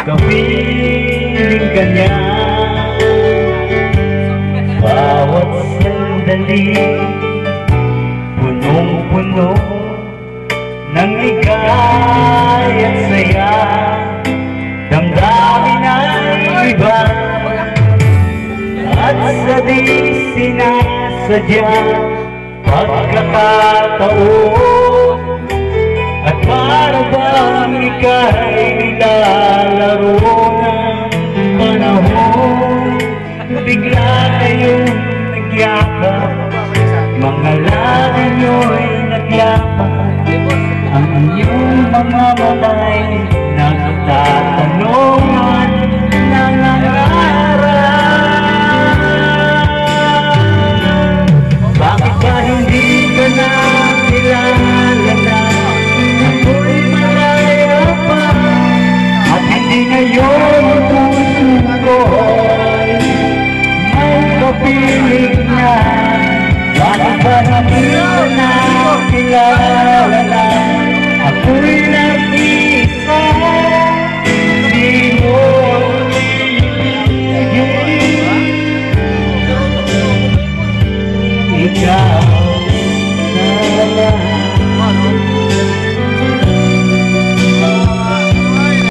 Kapiling ka niya, bawat sandali punong-puno ng ligay at saya. Damdamin ay iba at sa di sinasadya pagkakataon, at para bang ika'y nilalaro ng panahon. Bigla kayong nagyakap, mga labi nyo'y nagyakap, ang inyong mga matay nagtatanong at nangangarap. Bakit ba hindi ka na kilala na? Ako'y malaya pa, at hindi ngayon ang puso ko'y may kapiling na. Bakit ba hindi ka na kilala na? Ako'y